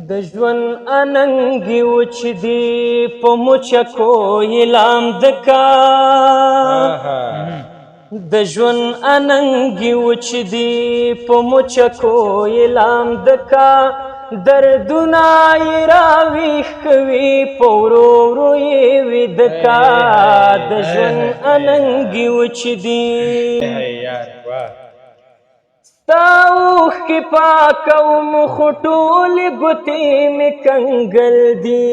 د ژوند اننګي وچ دي په مچکو اعلان دکا د ژوند اننګي وچ دي په مچکو اعلان دکا دردونه یې راویښ کوي په ورو ورو یې ویده کا د ژوند اننګي وچ دي ستا اوښکې پاکوم خو ټولې ګوتې مې کنګل دي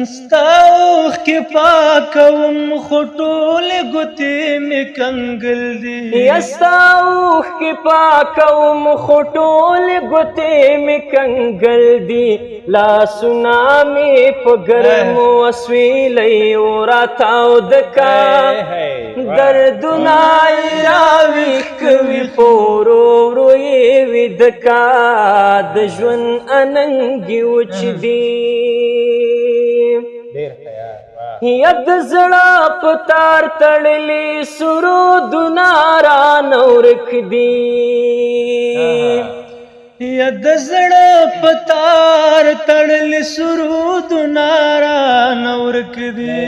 ستا اوښکې پاکوم خو ټولې ګوتې مې کنګل دي ستا اوښکې پاکوم خو ټولې ګوتې مې کنګل دي لاسونه مې په ګرمو اسویلیو راتاوده کا دردونه یې راویښ کوي په ورو ورو یې ویده کا د ژوند اننګي وچ دي ید زړه په تار تړلي سرودونه رانه ورک دي ید زړه په تار تړلي سرودونه رانه ورک دي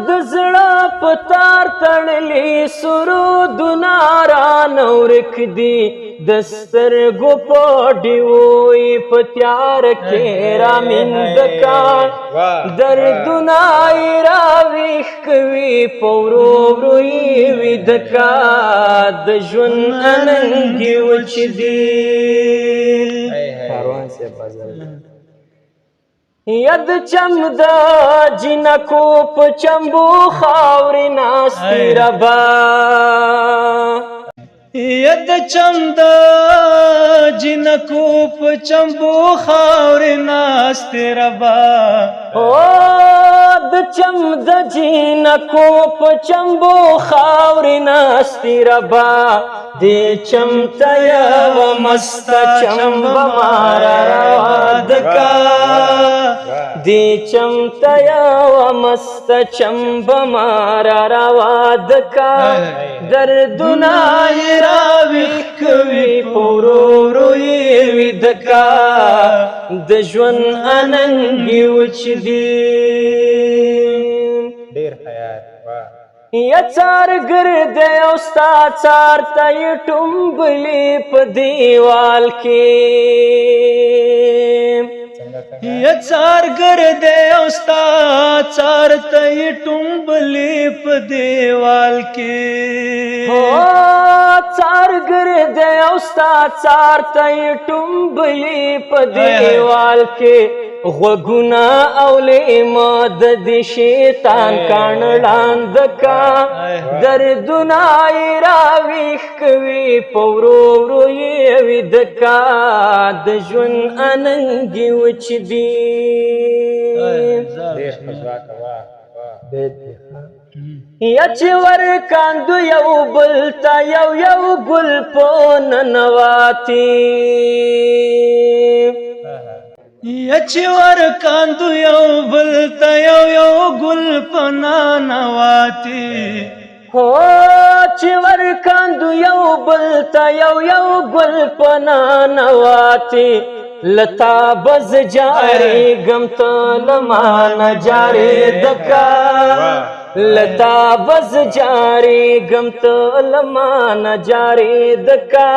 د زړه په تار تړلي سرودونه رانه ورک دي د سترګو په ډیوې په تیار کې رامنده کا دردونه یې راویښ کوي په ورو ورو یې ویده کا د ژوند اننګي وچ دي ید چم د جنکو په چمبو خاورې ناستې ربا ید چم د جنکو په چمبو خاورې ناستې ربا د چم د جنکو په چمبو خاورې ناستې ربا دې چمته یوه مسته چمبه ماره روا دکا دې چمته یوه مسته چمبه ماره روا دکا دردونه یې راویښ کوي په ورو ورو یې ویده کا د ژوند اننګي وچ دي یا څارګر دی او ستا څار ته یې ټومبلې په دیوال کې یا څارګر دی او ستا څار ته یې ټومبلې په دیوال کې څارګر دی او ستا څار ته یې ټومبلې په دیوال کې غوږونه اولېما د دې شیطان کاڼ ړانده کا دردونه یې راویښ کوي په ورو ورو یې ویده کا د ژوند اننګي وچ دي یا چې ورکاندو یو بل ته یو یو ګل په ننواتي یا چې ورکاندو یو بل ته یو یو ګل په ننواتي چې ورکاندو یو بل ته یو یو ګل په ننواتي لتا بز جاریږم ته له مانه جارېده کا لتا بز جاریږم ته له مانه جارېده کا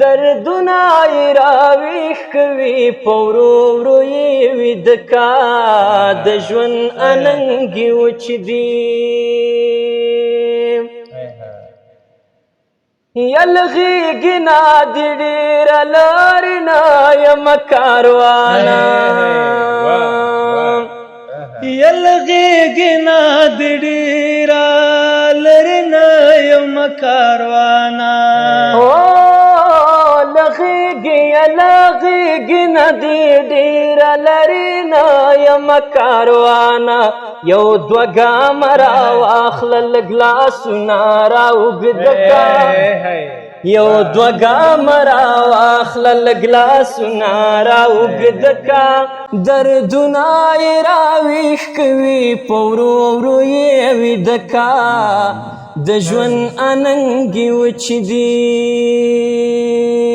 دردونه یې راویښ کوي په ورو ورو یې ویده کا د ژوند اننګي وچ دي یلغیږي نه د ډېره لارې نه یم کاروانه یلغیږي نه د ډېره لارې نه یم کاروانه یلغیږي نه د ډېره لارې نه یم کاروانه یو دوه ګامه راواخله لږ لاسونه راوږده کا یو دوه ګامه راواخله لږ لاسونه راوږده کا دردونه یې راویښ کوي په ورو ورو یې ویده کا د ژوند اننګي وچ دي